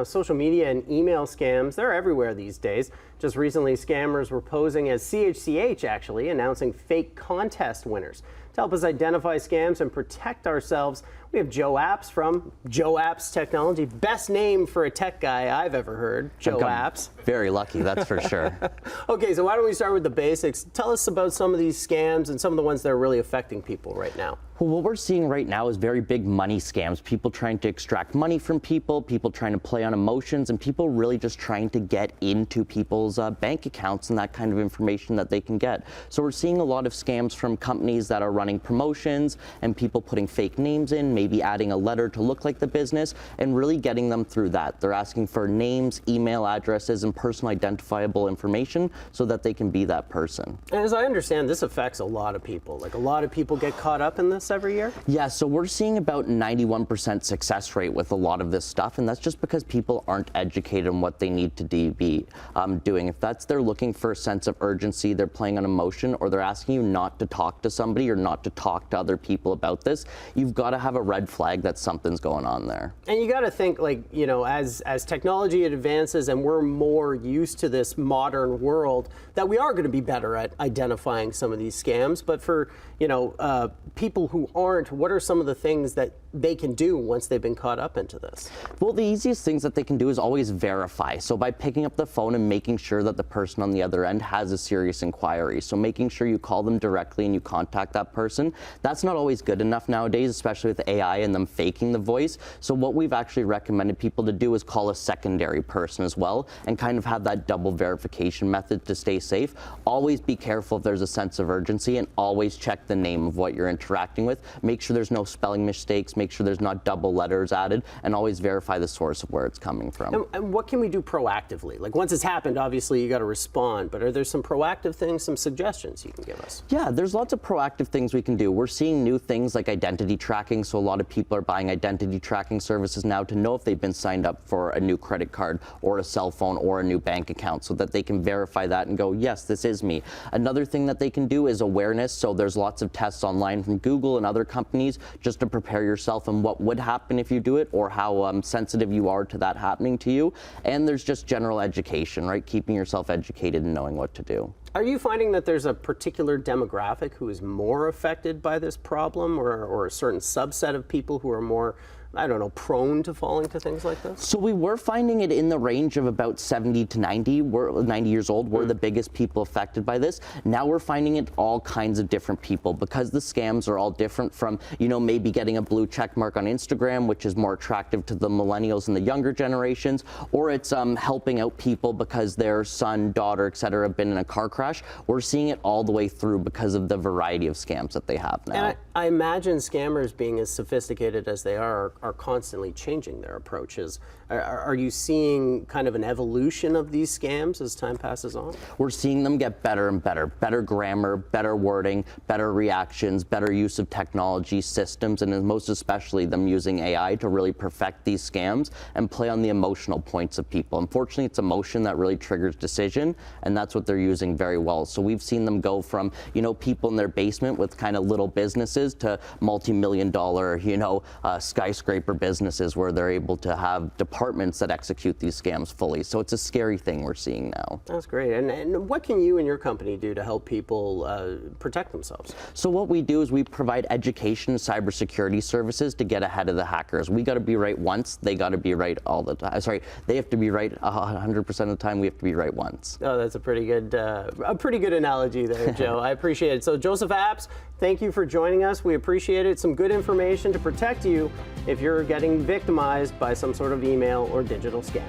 Now, social media and email scams, they're everywhere these days. Just recently, scammers were posing as CHCH, actually, announcing fake contest winners. To help us identify scams and protect ourselves, we have Joe Apps from Joe Apps Technology. Best name for a tech guy I've ever heard, Joe Apps. Very lucky, that's for sure. Okay, so why don't we start with the basics? Tell us about some of these scams and some of the ones that are really affecting people right now. Well, what we're seeing right now is very big money scams. People trying to extract money from people trying to play on emotions, and people really just trying to get into people's bank accounts and that kind of information that they can get. So we're seeing a lot of scams from companies that are running promotions and people putting fake names in, maybe adding a letter to look like the business, and really getting them through that. They're asking for names, email addresses, and personal identifiable information so that they can be that person. And as I understand, this affects a lot of people. Like, a lot of people get caught up in this every year? Yeah, so we're seeing about 91% success rate with a lot of this stuff, and that's just because people aren't educated on what they need to be doing. If they're looking for a sense of urgency, they're playing on emotion, or they're asking you not to talk to somebody or not to talk to other people about this, you've got to have a red flag that something's going on there. And you got to think, like, you know, as technology advances and we're more used to this modern world, that we are going to be better at identifying some of these scams. But for, you know, people who aren't, what are some of the things that they can do once they've been caught up into this? Well, the easiest things that they can do is always verify. So by picking up the phone and making sure that the person on the other end has a serious inquiry. So making sure you call them directly and you contact that person. That's not always good enough nowadays, especially with AI and them faking the voice. So what we've actually recommended people to do is call a secondary person as well and kind of have that double verification method to stay safe. Always be careful if there's a sense of urgency, and always check the name of what you're interacting with. Make sure there's no spelling mistakes, make sure there's not double letters added, and always verify the source of where it's coming from. And what can we do proactively? Like, once it's happened, obviously you got to respond, but are there some proactive things, some suggestions you can give us? Yeah, there's lots of proactive things we can do. We're seeing new things like identity tracking, so a lot of people are buying identity tracking services now to know if they've been signed up for a new credit card or a cell phone or a new bank account, so that they can verify that and go, yes, this is me. Another thing that they can do is awareness, so there's lots of tests online from Google and other companies just to prepare yourself and what would happen if you do it, or how sensitive you are to that happening to you. And there's just general education, right? Keeping yourself educated and knowing what to do. Are you finding that there's a particular demographic who is more affected by this problem, or a certain subset of people who are more, I don't know, prone to falling to things like this? So we were finding it in the range of about 70 to 90. 90 years old were the biggest people affected by this. Now we're finding it all kinds of different people, because the scams are all different from, you know, maybe getting a blue check mark on Instagram, which is more attractive to the millennials and the younger generations, or it's helping out people because their son, daughter, etc. have been in a car crash. We're seeing it all the way through because of the variety of scams that they have now. And I imagine scammers, being as sophisticated as they are constantly changing their approaches. Are you seeing kind of an evolution of these scams as time passes on? We're seeing them get better and better. Better grammar, better wording, better reactions, better use of technology systems, and most especially them using AI to really perfect these scams and play on the emotional points of people. Unfortunately, it's emotion that really triggers decision, and that's what they're using very well. So we've seen them go from, you know, people in their basement with kind of little businesses to multi-million-dollar, you know, skyscraper businesses where they're able to have departments that execute these scams fully. So it's a scary thing we're seeing now. That's great. And what can you and your company do to help people protect themselves? So what we do is we provide education and cybersecurity services to get ahead of the hackers. We got to be right once, they got to be right all the time. Sorry, they have to be right 100% of the time, we have to be right once. Oh, that's a pretty good analogy there, Joe. I appreciate it. So Joseph Apps, thank you for joining us. We appreciate it. Some good information to protect you if you're getting victimized by some sort of email or digital scam.